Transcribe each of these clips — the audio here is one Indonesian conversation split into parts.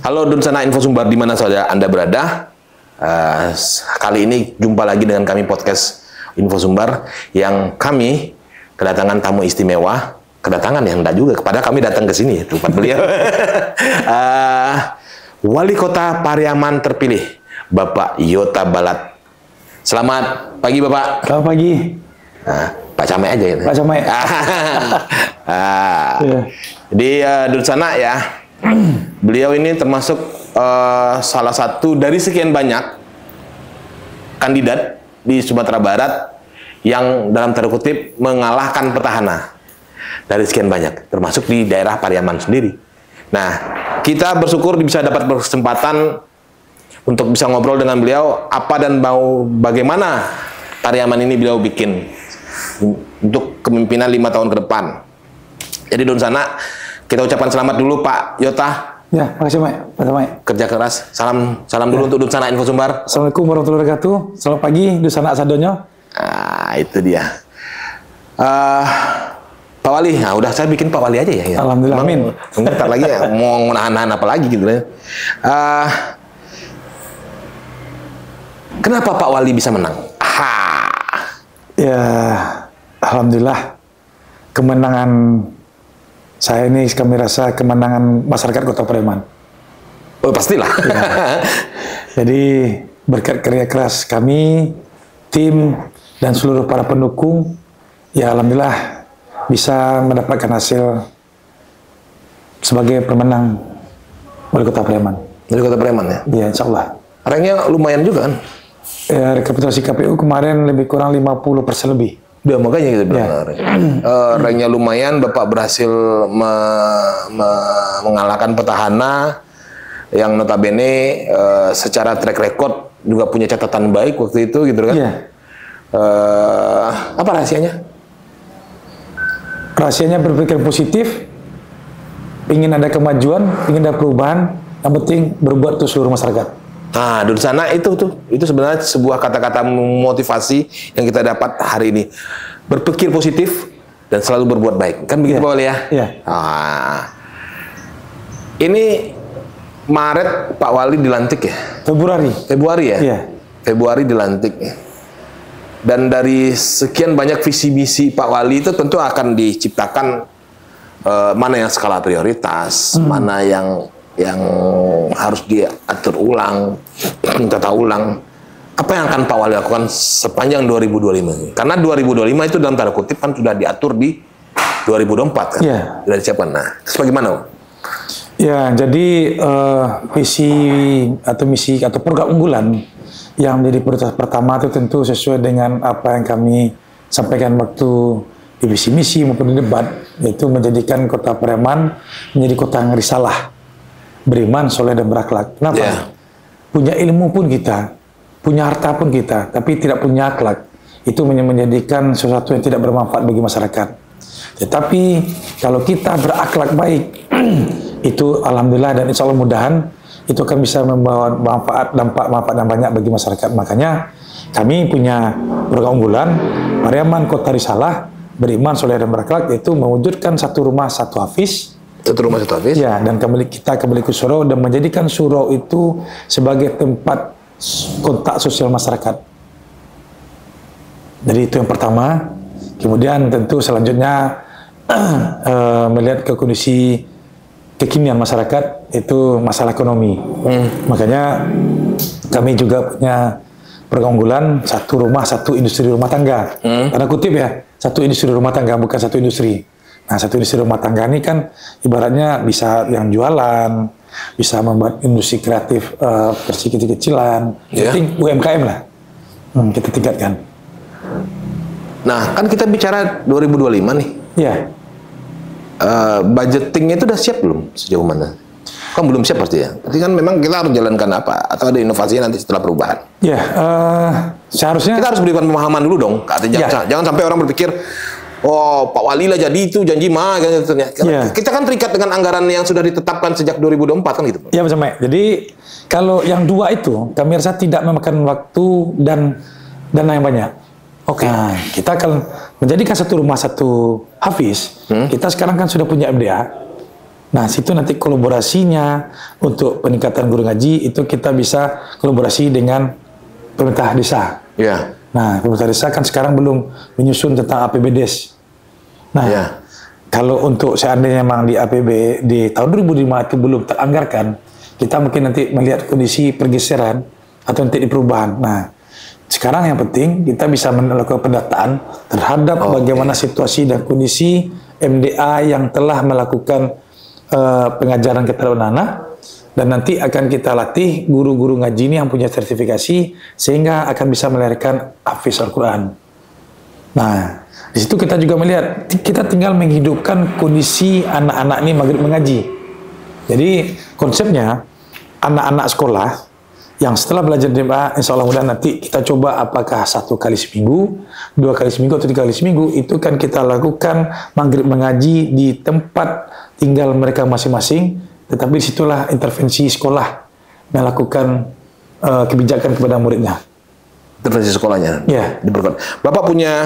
Halo Dunsana Info Sumbar, di mana saja Anda berada. Kali ini jumpa lagi dengan kami podcast Info Sumbar yang kami kedatangan tamu istimewa. Kedatangan yang enggak juga, kepada kami datang ke sini tempat beliau. Wali Kota Pariaman terpilih, Bapak Yota Balat. Selamat pagi Bapak. Selamat pagi. Pak Camek aja gitu. Pak Camek. Di Dunsana ya. Beliau ini termasuk salah satu dari sekian banyak kandidat di Sumatera Barat yang dalam tanda kutip mengalahkan petahana dari sekian banyak, termasuk di daerah Pariaman sendiri. Nah, kita bersyukur bisa dapat kesempatan untuk bisa ngobrol dengan beliau apa dan mau bagaimana Pariaman ini beliau bikin untuk kepemimpinan 5 tahun ke depan. Jadi Dunsana, kita ucapkan selamat dulu Pak Yota. Ya, makasih Pak Camek. Kerja keras. Salam dulu untuk Dunsana Info Sumbar. Assalamualaikum warahmatullahi wabarakatuh. Selamat pagi Dunsana Sadonyo. Itu dia. Pak Wali, nah udah saya bikin Pak Wali aja ya. Alhamdulillah, amin. Bentar lagi ya, mau nahan-nahan apa lagi gitu ya. Kenapa Pak Wali bisa menang? Ya, alhamdulillah kemenangan saya ini kami rasa kemenangan masyarakat Kota Pariaman. Oh pastilah. Ya. Jadi berkat kerja keras kami, tim dan seluruh para pendukung, ya alhamdulillah bisa mendapatkan hasil sebagai pemenang Wali Kota Pariaman. Wali Kota Pariaman ya? Ya, insya Allah. Ranknya lumayan juga kan? Ya, rekapitulasi KPU kemarin lebih kurang 50% lebih. Ya, makanya gitu benar. Ranknya lumayan, Bapak berhasil mengalahkan petahana yang notabene secara track record juga punya catatan baik waktu itu gitu kan? Iya. Apa rahasianya? Rahasianya berpikir positif, ingin ada kemajuan, ingin ada perubahan, yang penting berbuat untuk seluruh masyarakat. Nah, Dunsana itu sebenarnya sebuah kata-kata motivasi yang kita dapat hari ini. Berpikir positif dan selalu berbuat baik. Kan begitu Pak Wali ya? Iya. Ini Maret Pak Wali dilantik ya? Februari ya? Iya. Februari dilantik. Dan dari sekian banyak visi misi Pak Wali itu tentu akan diciptakan mana yang skala prioritas, mana yang harus diatur ulang, tata ulang. Apa yang akan Pak Wali lakukan sepanjang 2025 ini? Karena 2025 itu dalam tanda kutip kan sudah diatur di 2024 kan? Iya. Sudah disiapkan. Nah, bagaimana? Ya, jadi visi atau misi atau program unggulan yang menjadi prioritas pertama itu tentu sesuai dengan apa yang kami sampaikan waktu di visi misi maupun di debat, yaitu menjadikan Kota Pariaman menjadi kota yang risalah, beriman, soleh dan berakhlak. Kenapa? Yeah. Punya ilmu pun kita, punya harta pun kita, tapi tidak punya akhlak, itu menjadikan sesuatu yang tidak bermanfaat bagi masyarakat. Tetapi kalau kita berakhlak baik, itu alhamdulillah dan insya Allah mudahan itu akan bisa membawa dampak yang banyak bagi masyarakat. Makanya kami punya program unggulan Pariaman Kota Risalah, beriman, soleh dan berakhlak, yaitu mewujudkan satu rumah satu hafiz. Satu rumah satu hafiz? Ya, dan kita kembali ke surau dan menjadikan surau itu sebagai tempat kontak sosial masyarakat. Jadi itu yang pertama. Kemudian tentu selanjutnya melihat ke kondisi kekinian masyarakat, itu masalah ekonomi. Makanya kami juga punya program unggulan satu rumah satu industri rumah tangga. Tanda kutip ya, satu industri rumah tangga, bukan satu industri. Nah, satu industri rumah tangga ini kan ibaratnya bisa yang jualan, bisa membuat industri kreatif versi kecil-kecilan. Penting UMKM lah. Kita tingkatkan. Nah, kan kita bicara 2025 nih. Iya. Budgetingnya itu udah siap belum sejauh mana? Kan belum siap pasti ya. Berarti kan memang kita harus jalankan apa? Atau ada inovasinya nanti setelah perubahan? Ya, seharusnya kita harus berikan pemahaman dulu dong. Jangan sampai orang berpikir, oh Pak Wali lah jadi itu janji mah. Kita kan terikat dengan anggaran yang sudah ditetapkan sejak 2024 kan gitu. Ya, Mas Camek. Jadi kalau yang dua itu kami rasa tidak memakan waktu dan dana yang banyak. Oke. Nah, kita akan menjadikan satu rumah satu hafiz. Kita sekarang kan sudah punya MDA. Nah, situ nanti kolaborasinya untuk peningkatan guru ngaji itu kita bisa kolaborasi dengan pemerintah desa. Ya. Nah, pemerintah desa kan sekarang belum menyusun tentang APBDes. Nah, Ya. kalau untuk seandainya memang di APB di tahun 2005 itu belum teranggarkan, kita mungkin nanti melihat kondisi pergeseran atau nanti di perubahan. Nah, sekarang yang penting kita bisa melakukan pendataan terhadap bagaimana situasi dan kondisi MDA yang telah melakukan pengajaran keterampilan anak, dan nanti akan kita latih guru-guru ngaji ini yang punya sertifikasi sehingga akan bisa melahirkan hafiz Al-Quran. Nah, di situ kita juga melihat kita tinggal menghidupkan kondisi anak-anak ini maghrib mengaji. Jadi konsepnya anak-anak sekolah yang setelah belajar DMA, insya Allah mudah nanti kita coba apakah 1 kali seminggu, 2 kali seminggu, atau 3 kali seminggu, itu kan kita lakukan maghrib mengaji di tempat tinggal mereka masing-masing, tetapi disitulah intervensi sekolah melakukan kebijakan kepada muridnya. Intervensi sekolahnya? Ya. Bapak punya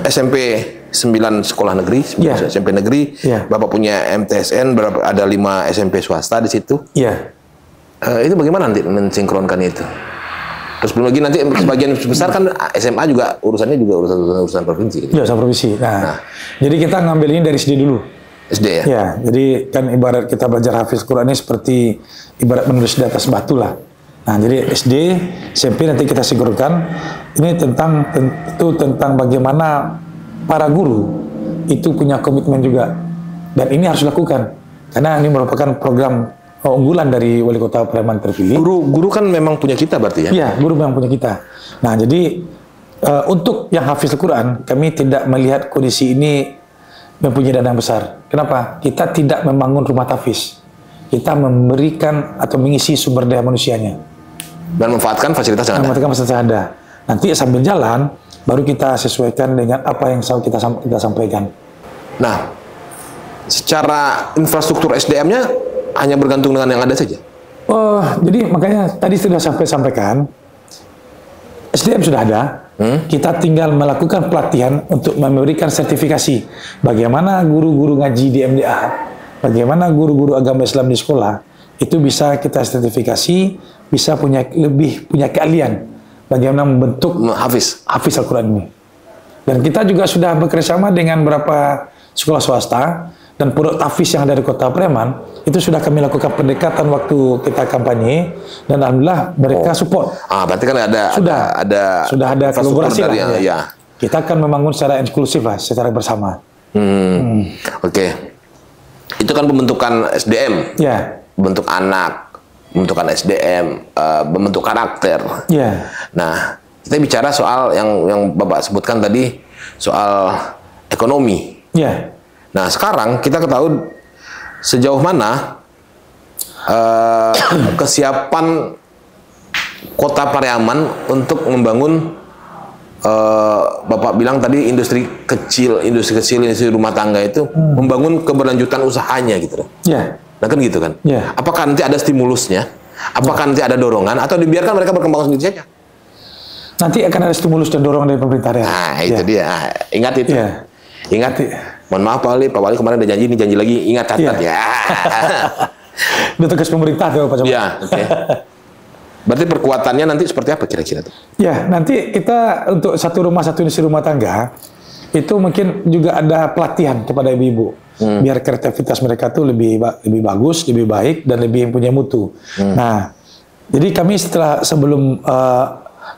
SMP 9 sekolah negeri, 9 SMP negeri, Bapak punya MTSN, ada 5 SMP swasta di situ. Iya. Itu bagaimana nanti mensinkronkan itu? Terus belum lagi nanti sebagian besar kan SMA juga urusannya juga urusan provinsi. Gitu. Iya, urusan provinsi. Nah, jadi kita ngambil ini dari SD dulu. SD ya? Ya, jadi kan ibarat kita belajar hafiz Quran ini seperti ibarat menulis di atas batu lah. Nah, jadi SD, SMP nanti kita sinkronkan. Ini tentang bagaimana para guru itu punya komitmen juga. Dan ini harus dilakukan. Karena ini merupakan program unggulan dari Wali Kota Pariaman terpilih. Guru kan memang punya kita berarti ya? Iya, guru memang punya kita. Nah, jadi untuk yang hafiz Al-Quran, kami tidak melihat kondisi ini mempunyai dana yang besar. Kenapa? Kita tidak membangun rumah tahfiz. Kita memberikan atau mengisi sumber daya manusianya. Dan memanfaatkan fasilitas yang ada. Memanfaatkan fasilitas yang ada. Nanti sambil jalan, baru kita sesuaikan dengan apa yang kita sampaikan. Nah, secara infrastruktur SDM-nya hanya bergantung dengan yang ada saja? Oh, jadi makanya tadi sudah sampaikan, SDM sudah ada, kita tinggal melakukan pelatihan untuk memberikan sertifikasi. Bagaimana guru-guru ngaji di MDA, bagaimana guru-guru agama Islam di sekolah, itu bisa kita sertifikasi, bisa punya keahlian bagaimana membentuk hafiz Al-Quran ini. Dan kita juga sudah bekerjasama dengan beberapa sekolah swasta dan produk tahfiz yang ada di Kota Pariaman, itu sudah kami lakukan pendekatan waktu kita kampanye, dan alhamdulillah mereka support. Berarti kan sudah ada kolaborasi lah. Ya. Kita akan membangun secara inklusif lah, secara bersama. Oke. Itu kan pembentukan SDM. Ya. Bentuk anak, pembentukan SDM, membentuk karakter. Ya. Nah, kita bicara soal yang Bapak sebutkan tadi, soal ekonomi. Ya. Nah, sekarang kita ketahui sejauh mana kesiapan Kota Pariaman untuk membangun, Bapak bilang tadi industri kecil, industri rumah tangga itu membangun keberlanjutan usahanya gitu. Ya. Nah, kan gitu kan? Ya. Apakah nanti ada stimulusnya? Apakah nanti ada dorongan atau dibiarkan mereka berkembang sendiri saja? Nanti akan ada stimulus dan dorongan dari pemerintah ya. Nah, itu dia. Ingat itu. Ya. Ingat. Mohon maaf Pak Wali kemarin ada janji lagi. Ingat, catat ya. Itu tugas pemerintah tuh Pak Coba. Ya, oke. Berarti perkuatannya nanti seperti apa kira-kira tuh? Ya, nanti kita untuk satu industri rumah tangga itu mungkin juga ada pelatihan kepada ibu-ibu biar kreativitas mereka tuh lebih bagus, lebih baik, dan lebih punya mutu. Nah, jadi kami sebelum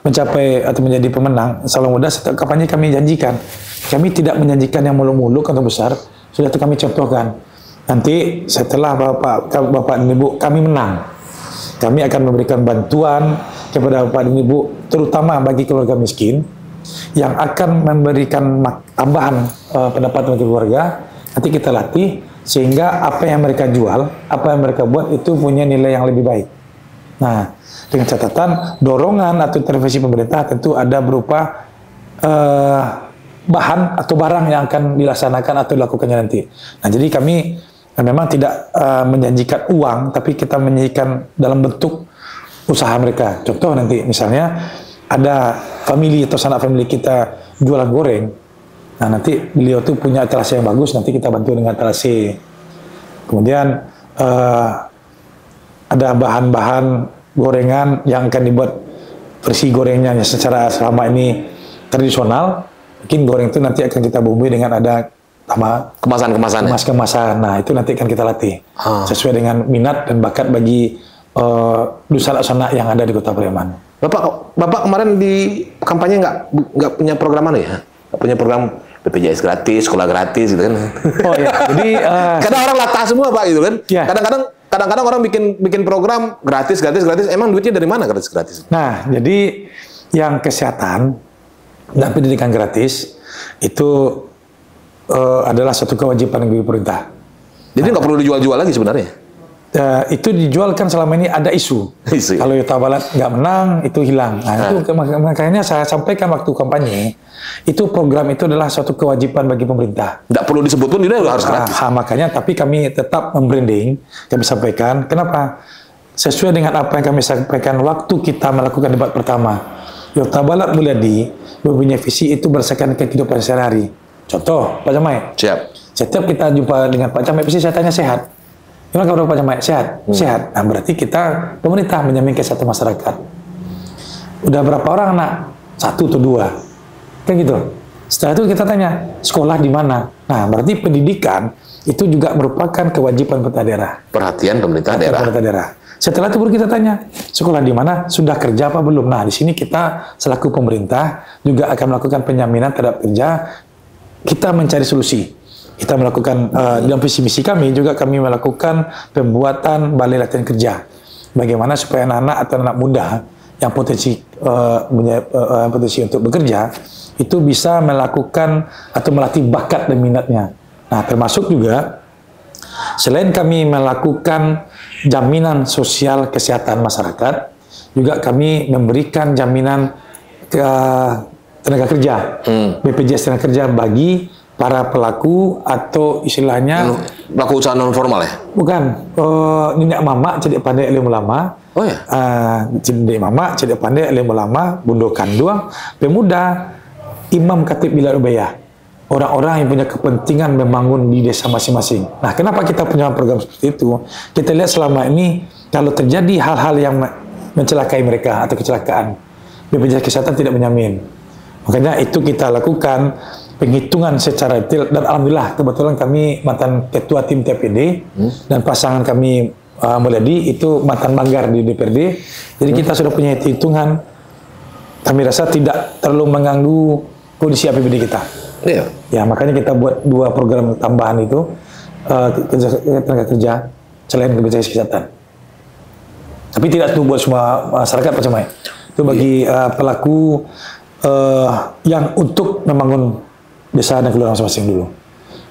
mencapai atau menjadi pemenang Salam Muda, setelah kampanye kami janjikan, kami tidak menjanjikan yang muluk-muluk atau besar, sudah itu kami contohkan. Nanti setelah Bapak dan Ibu kami menang, kami akan memberikan bantuan kepada Bapak dan Ibu, terutama bagi keluarga miskin, yang akan memberikan tambahan pendapatan bagi keluarga. Nanti kita latih, sehingga apa yang mereka jual, apa yang mereka buat, itu punya nilai yang lebih baik. Nah, dengan catatan, dorongan atau intervensi pemerintah tentu ada berupa bahan atau barang yang akan dilaksanakan atau dilakukannya nanti. Nah, jadi kami memang tidak menjanjikan uang, tapi kita menjanjikan dalam bentuk usaha mereka. Contoh nanti misalnya ada family atau sanak family kita jualan goreng. Nah, nanti beliau tuh punya etalase yang bagus, nanti kita bantu dengan etalase. Kemudian ada bahan-bahan gorengan yang akan dibuat versi gorengnya secara selama ini tradisional. Mungkin goreng itu nanti akan kita bumbui dengan ada kemasan-kemasan. Kemasan. Nah, itu nanti akan kita latih sesuai dengan minat dan bakat bagi dusa laksana yang ada di Kota Pariaman. Bapak kemarin di kampanye nggak punya program mana ya? Nggak punya program BPJS gratis, sekolah gratis gitu kan? Oh ya, jadi kadang orang latah semua Pak gitu kan? Ya. Kadang-kadang orang bikin program gratis. Emang duitnya dari mana gratis? Nah, jadi yang kesehatan dan pendidikan gratis itu adalah satu kewajiban bagi pemerintah. Jadi nggak perlu dijual-jual lagi sebenarnya? Itu dijual kan selama ini ada isu. Kalau Yota Balat nggak menang, itu hilang. Nah, itu makanya saya sampaikan waktu kampanye, itu program itu adalah suatu kewajiban bagi pemerintah. Nggak perlu disebut pun, ini harus gratis. Makanya, tapi kami tetap membranding, kami sampaikan. Kenapa? Sesuai dengan apa yang kami sampaikan waktu kita melakukan debat pertama. Yota Balat Mulyadi mempunyai visi itu berdasarkan kehidupan sehari-hari. Contoh, Pak Jamai. Siap. Setiap kita jumpa dengan Pak Jamai, pasti saya tanya sehat. Gimana kabar Pak Jamai? Sehat? Sehat. Nah, berarti kita, pemerintah menjamin kesehatan masyarakat. Udah berapa orang anak? 1 atau 2. Kan gitu. Setelah itu kita tanya, sekolah di mana? Nah, berarti pendidikan itu juga merupakan kewajiban pemerintah daerah. Perhatian pemerintah daerah. Setelah itu baru kita tanya, sekolah di mana? Sudah kerja apa belum? Nah, di sini kita selaku pemerintah juga akan melakukan penjaminan terhadap kerja. Kita mencari solusi. Kita melakukan dalam visi misi kami juga kami melakukan pembuatan balai latihan kerja. Bagaimana supaya anak-anak atau anak muda yang potensi untuk bekerja itu bisa melakukan atau melatih bakat dan minatnya. Nah, termasuk juga selain kami melakukan jaminan sosial kesehatan masyarakat, juga kami memberikan jaminan ke tenaga kerja, BPJS tenaga kerja bagi para pelaku atau istilahnya pelaku usaha non formal ya? Bukan, nenek mama cedik pandai ilmu lama. Oh ya? Cedik mama cedik pandai ilmu lama, bundokan doang, pemuda, imam khatib bilal ubayah. Orang-orang yang punya kepentingan membangun di desa masing-masing. Nah, kenapa kita punya program seperti itu? Kita lihat selama ini kalau terjadi hal-hal yang mencelakai mereka atau kecelakaan, BPJS Kesehatan tidak menjamin. Makanya itu kita lakukan penghitungan secara detail dan alhamdulillah kebetulan kami mantan ketua tim TPD dan pasangan kami Mulyadi itu mantan banggar di DPRD. Jadi kita sudah punya hitungan. Kami rasa tidak terlalu mengganggu kondisi APBD kita. Iya. Ya, makanya kita buat 2 program tambahan itu tenaga kerja selain BPJS Kesehatan. Tapi tidak itu buat semua masyarakat Pak Jamai. Itu bagi pelaku yang untuk membangun desa dan kelurahan masing-masing dulu.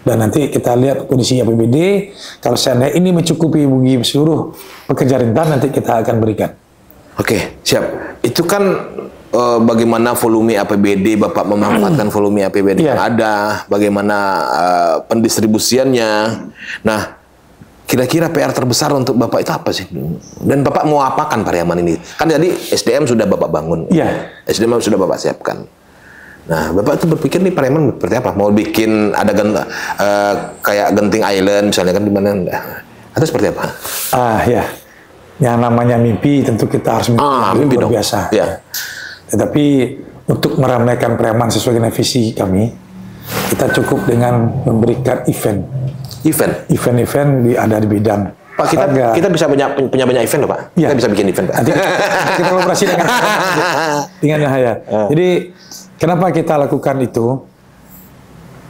Dan nanti kita lihat kondisi APBD, kalau seandainya ini mencukupi bagi seluruh pekerja rentan, nanti kita akan berikan. Oke, siap. Itu kan bagaimana volume APBD, Bapak memanfaatkan volume APBD yang ada, bagaimana pendistribusiannya. Nah, kira-kira PR terbesar untuk Bapak itu apa sih? Dan Bapak mau apakan Pariaman ini? Kan jadi SDM sudah Bapak bangun. Iya. SDM sudah Bapak siapkan. Nah, Bapak itu berpikir nih Pariaman seperti apa? Mau bikin ada kayak Genting Island misalnya kan di mana? Atau seperti apa? Ya. Yang namanya mimpi tentu kita harus mimpi luar dong. biasa. Ya. Tetapi untuk meramaikan Pariaman sesuai dengan visi kami, kita cukup dengan memberikan event ada di bidang. Pak, kita bisa punya banyak event loh Pak. Ya. Kita bisa bikin event Pak. Nanti kita kolaborasi dengan Yahya. Jadi kenapa kita lakukan itu?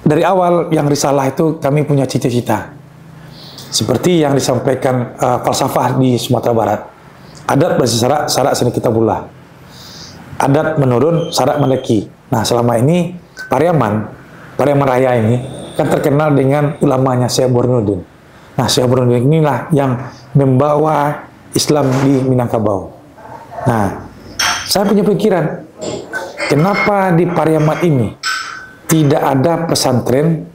Dari awal yang risalah itu kami punya cita-cita. Seperti yang disampaikan falsafah di Sumatera Barat. Adat bersarak, sarak seni kita pula. Adat menurun, sarak menaiki. Nah, selama ini Pariaman Raya ini kan terkenal dengan ulamanya Syekh Burhanuddin. Nah, Syekh Burhanuddin inilah yang membawa Islam di Minangkabau. Nah, saya punya pikiran, kenapa di Pariaman ini tidak ada pesantren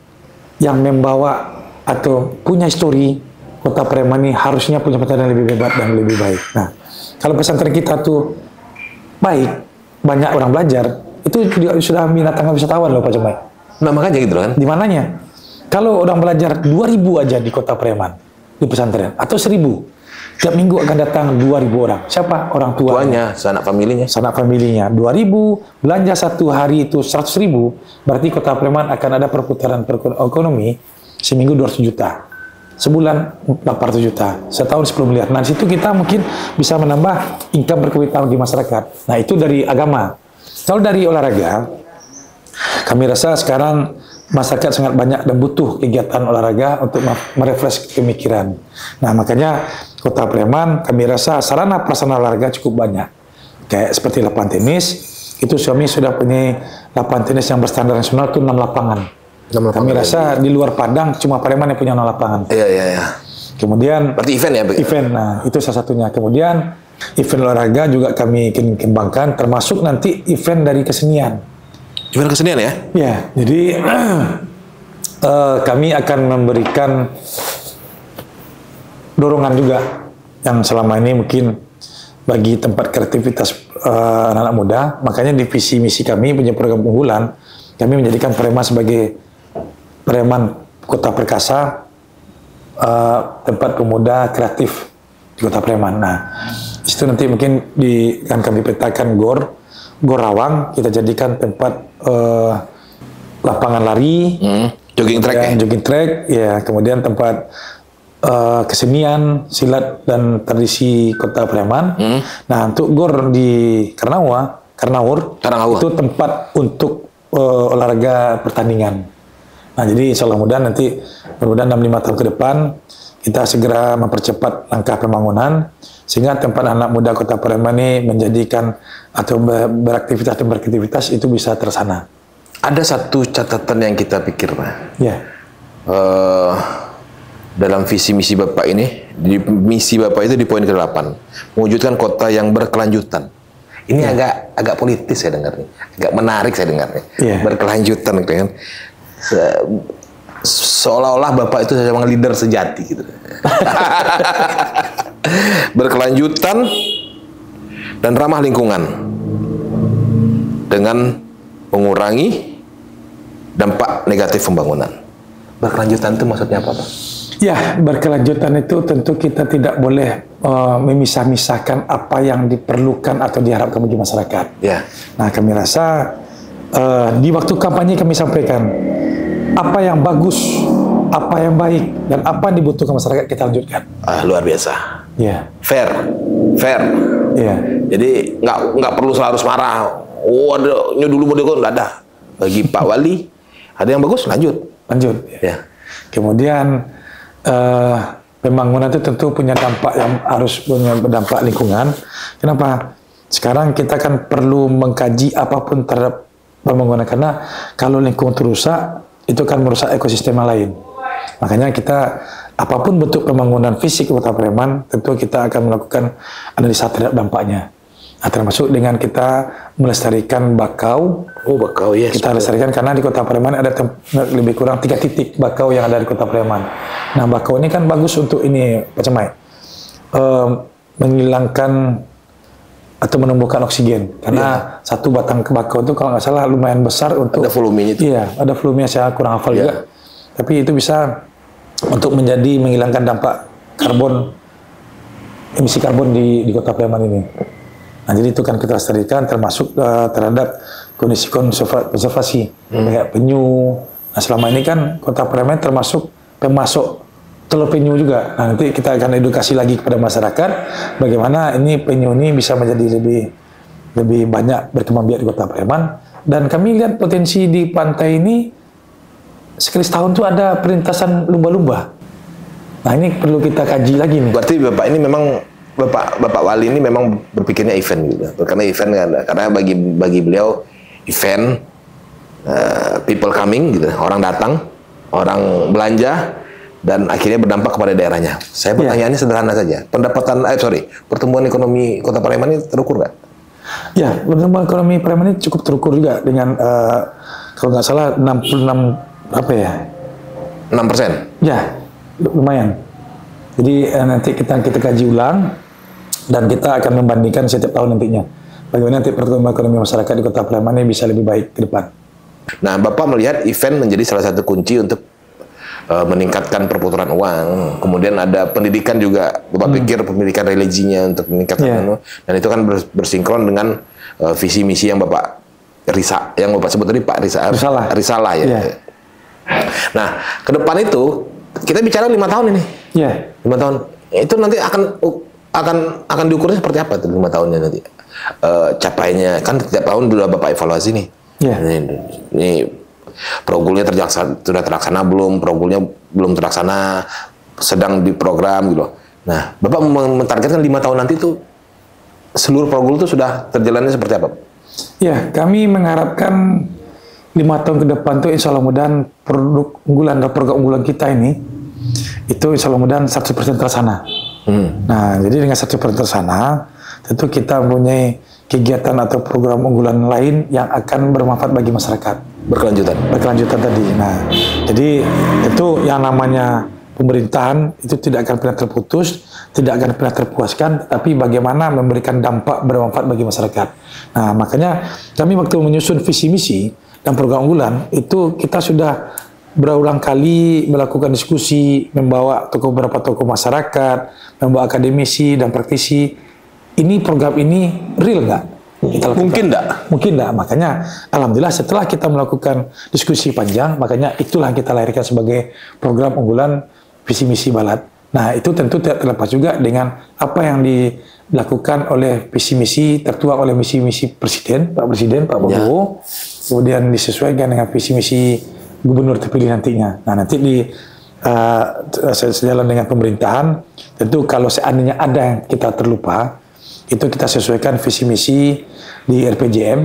yang membawa atau punya histori Kota Pariaman ini harusnya punya pesantren lebih hebat dan lebih baik. Nah, kalau pesantren kita tuh baik, banyak orang belajar, itu sudah mendatangkan wisatawan loh Pak Jamai. Nah, makanya gitu kan. Di mananya? Kalau orang belajar 2.000 aja di Kota Pariaman, di pesantren atau 1.000. Tiap minggu akan datang 2.000 orang. Siapa? Orang tuanya. Sanak familinya. Sanak familinya. 2.000, belanja satu hari itu 100.000, berarti Kota Sleman akan ada perputaran ekonomi seminggu 200 juta. Sebulan 800 juta. Setahun 10 miliar. Nah, di situ kita mungkin bisa menambah income berkewitaan bagi masyarakat. Nah, itu dari agama. Kalau dari olahraga, kami rasa sekarang masyarakat sangat banyak dan butuh kegiatan olahraga untuk merefresh pemikiran. Nah, makanya Kota Sleman kami rasa sarana prasarana olahraga cukup banyak. Kayak seperti lapangan tenis, itu kami sudah punya lapangan tenis yang berstandar nasional itu 6 lapangan. Kami rasa di luar Padang cuma Sleman yang punya 6 lapangan. Iya. Kemudian berarti event ya? Event, nah itu salah satunya. Kemudian event olahraga juga kami ingin kembangkan, termasuk nanti event dari kesenian. Event kesenian ya? Ya, jadi kami akan memberikan dorongan juga yang selama ini mungkin bagi tempat kreativitas anak-anak muda. Makanya di visi misi kami punya program unggulan, kami menjadikan Sleman sebagai Sleman Kota Perkasa, tempat pemuda kreatif di Kota Sleman. Nah, di situ nanti mungkin akan kami petakan Gor Rawang, kita jadikan tempat lapangan lari, jogging track ya? Jogging track, ya. Kemudian tempat kesenian, silat dan tradisi Kota Sleman. Nah, untuk Gor di Karnawur, itu tempat untuk olahraga pertandingan. Nah, jadi insya Allah mudah-mudahan 6-5 tahun ke depan kita segera mempercepat langkah pembangunan sehingga tempat anak muda Kota Sleman ini menjadikan atau beraktivitas itu bisa tersana. Ada satu catatan yang kita pikir, Pak. Ya. Dalam visi misi Bapak ini, di misi Bapak itu di poin ke-8, mewujudkan kota yang berkelanjutan. Ini agak politis saya dengar nih, agak menarik saya dengar nih. Berkelanjutan kan. Seolah-olah Bapak itu memang leader sejati gitu. Berkelanjutan dan ramah lingkungan dengan mengurangi dampak negatif pembangunan. Berkelanjutan itu maksudnya apa, Pak? Ya, berkelanjutan itu tentu kita tidak boleh memisah-misahkan apa yang diperlukan atau diharapkan bagi masyarakat. Ya. Nah, kami rasa di waktu kampanye kami sampaikan apa yang bagus, apa yang baik, dan apa yang dibutuhkan masyarakat kita lanjutkan. Luar biasa. Ya. Fair. Ya. Jadi nggak perlu selalu marah. Oh, ada dulu mau nggak ada. Bagi Pak Wali ada yang bagus, lanjut. Ya. Kemudian pembangunan itu tentu punya dampak yang harus punya berdampak lingkungan. Kenapa? Sekarang kita kan perlu mengkaji apapun terhadap pembangunan karena kalau lingkungan rusak itu kan merusak ekosistem yang lain. Makanya kita apapun bentuk pembangunan fisik Kota Sleman tentu kita akan melakukan analisa terhadap dampaknya. Nah, termasuk dengan kita melestarikan bakau. Bakau, yes. Kita lestarikan karena di Kota Sleman ada lebih kurang 3 titik bakau yang ada di Kota Sleman. Nah, bakau ini kan bagus untuk ini, Pak Cemai, menghilangkan atau menumbuhkan oksigen. Karena satu batang bakau itu kalau nggak salah lumayan besar untuk... Ada volumenya itu? Iya, ada volumenya, saya kurang hafal juga. Tapi itu bisa untuk menghilangkan dampak emisi karbon di Kota Sleman ini. Nah, jadi itu kan kita lestarikan termasuk terhadap kondisi konservasi kayak penyu. Nah, selama ini kan Kota Sleman termasuk pemasok telur penyu juga. Nah, nanti kita akan edukasi lagi kepada masyarakat bagaimana ini penyu ini bisa menjadi lebih banyak berkembang biak di Kota Sleman. Dan kami lihat potensi di pantai ini sekali setahun tuh ada perintasan lumba-lumba. Nah, ini perlu kita kaji lagi nih. Berarti Bapak ini memang Bapak Wali ini memang berpikirnya event gitu. Karena event karena bagi beliau event people coming gitu, orang datang, orang belanja dan akhirnya berdampak kepada daerahnya. Saya pertanyaannya sederhana saja. Pertumbuhan ekonomi Kota Sleman ini terukur nggak? Ya, pertumbuhan ekonomi Sleman ini cukup terukur juga dengan kalau nggak salah 66 apa ya? 6%? Ya, lumayan. Jadi nanti kita kaji ulang dan kita akan membandingkan setiap tahun nantinya. Bagaimana nanti pertumbuhan ekonomi masyarakat di Kota Sleman ini bisa lebih baik ke depan. Nah, Bapak melihat event menjadi salah satu kunci untuk meningkatkan perputaran uang. Kemudian ada pendidikan juga. Bapak pikir pendidikan religinya untuk meningkatkan dan itu kan bersinkron dengan visi misi yang Bapak yang Bapak sebut tadi Pak Risalah ya. Nah, ke depan itu kita bicara 5 tahun ini. 5 tahun. Itu nanti akan diukurnya seperti apa tuh 5 tahunnya nanti? Capainya kan setiap tahun sudah Bapak evaluasi nih. Ini Progulnya sudah terlaksana belum, Progulnya belum terlaksana, sedang diprogram gitu. Nah, Bapak mentargetkan 5 tahun nanti itu seluruh Progul itu sudah terjalannya seperti apa? Ya, kami mengharapkan 5 tahun ke depan itu insya Allah mudahan produk unggulan dan program unggulan kita ini itu insya Allah mudahan 100% terlaksana. Nah, jadi dengan 100% terlaksana, tentu kita mempunyai kegiatan atau program unggulan lain yang akan bermanfaat bagi masyarakat. Berkelanjutan tadi. Nah, jadi itu yang namanya pemerintahan itu tidak akan pernah terputus, tidak akan pernah terpuaskan, tapi bagaimana memberikan dampak bermanfaat bagi masyarakat. Nah, makanya kami waktu menyusun visi misi dan program unggulan itu kita sudah berulang kali melakukan diskusi, membawa beberapa tokoh masyarakat, membawa akademisi dan praktisi. Ini program ini real nggak? Mungkin enggak. Makanya alhamdulillah setelah kita melakukan diskusi panjang, makanya itulah kita lahirkan sebagai program unggulan visi misi Balat. Nah, itu tentu tidak terlepas juga dengan apa yang dilakukan oleh visi misi tertuang oleh misi misi Presiden, Pak Prabowo, kemudian disesuaikan dengan visi misi gubernur terpilih nantinya. Nah, nanti sejalan dengan pemerintahan, tentu kalau seandainya ada yang kita terlupa, itu kita sesuaikan visi misi di RPJM,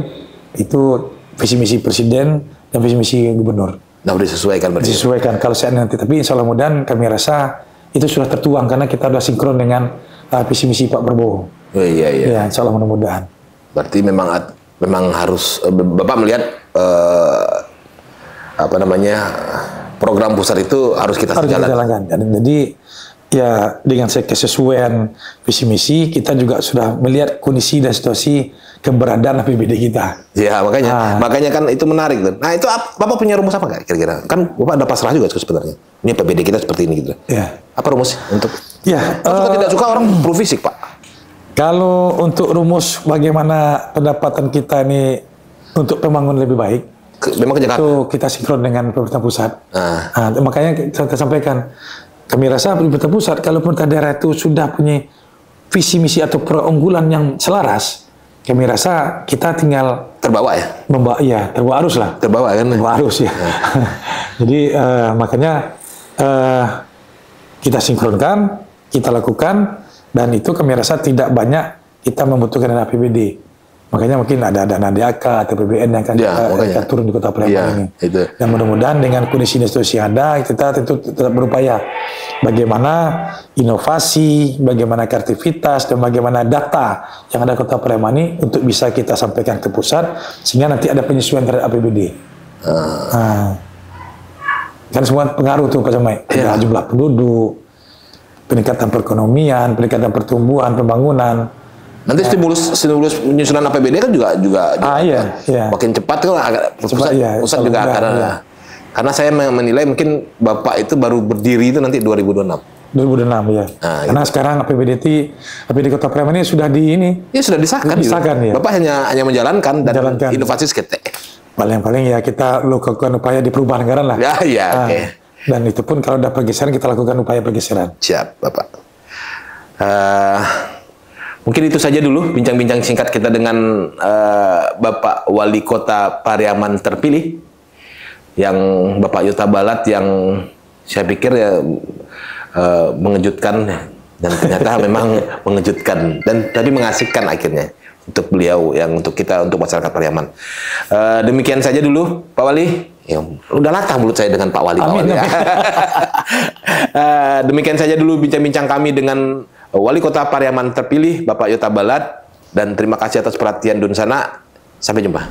itu visi misi presiden dan visi misi gubernur. Nah, disesuaikan berarti. Disesuaikan kalau saya nanti, tapi insya Allah mudahan kami rasa itu sudah tertuang karena kita sudah sinkron dengan visi misi Pak Prabowo. Iya. Ya, insya Allah mudah-mudahan. Berarti memang harus Bapak melihat program pusat itu harus kita jalankan. Jadi ya dengan kesesuaian visi misi kita juga sudah melihat kondisi dan situasi keberadaan APBD kita. Ya, makanya kan itu menarik tuh. Nah, itu Bapak punya rumus apa nggak kira-kira? Kan Bapak ada pasrah juga sebenarnya. Ini APBD kita seperti ini gitu. Ya. Apa rumus untuk? Ya. Suka tidak suka orang perlu fisik, Pak. Kalau untuk rumus bagaimana pendapatan kita ini untuk pembangunan lebih baik, memang ke Jakarta. Itu kita sinkron dengan pemerintah pusat. Makanya kita sampaikan. Kami rasa pemerintah pusat, kalau pemerintah daerah itu sudah punya visi misi atau perunggulan yang selaras, kami rasa kita tinggal terbawa ya. Terbawa arus lah. Terbawa arus ya. Jadi makanya kita sinkronkan, kita lakukan, dan itu kami rasa tidak banyak kita membutuhkan dana APBD. Makanya mungkin ada dana DAK atau PBN yang akan kita turun di Kota Palembang ini. Dan mudah-mudahan dengan kondisi institusi yang ada, kita tentu tetap berupaya bagaimana inovasi, bagaimana kreativitas, dan bagaimana data yang ada Kota Palembang ini untuk bisa kita sampaikan ke pusat, sehingga nanti ada penyesuaian terhadap APBD. Kan semua pengaruh tuh Pak Jamai. Jumlah penduduk, peningkatan perekonomian, peningkatan pertumbuhan, pembangunan. Nanti stimulus penyusunan APBD kan juga makin cepat kan pusat juga karena saya menilai mungkin Bapak itu baru berdiri itu nanti 2026 ya. Karena sekarang APBD Kota Palembang ini sudah sudah disahkan ya. Bapak hanya menjalankan dan inovasi sekete. Paling ya kita lakukan upaya di perubahan anggaran lah. Oke. Dan itu pun kalau ada pergeseran kita lakukan upaya pergeseran. Siap, Bapak. Mungkin itu saja dulu bincang-bincang singkat kita dengan Bapak Wali Kota Pariaman terpilih, yang Bapak Yuta Balat, yang saya pikir ya mengejutkan dan ternyata memang mengejutkan dan tapi mengasihkan akhirnya untuk beliau, yang untuk kita, untuk masyarakat Pariaman. Demikian saja dulu Pak Wali. Ya, udah latah mulut saya dengan Pak Wali. Amin. Ya. Demikian saja dulu bincang-bincang kami dengan Wali Kota Pariaman terpilih Bapak Yuta Balat, dan terima kasih atas perhatian Dunsana. Sampai jumpa.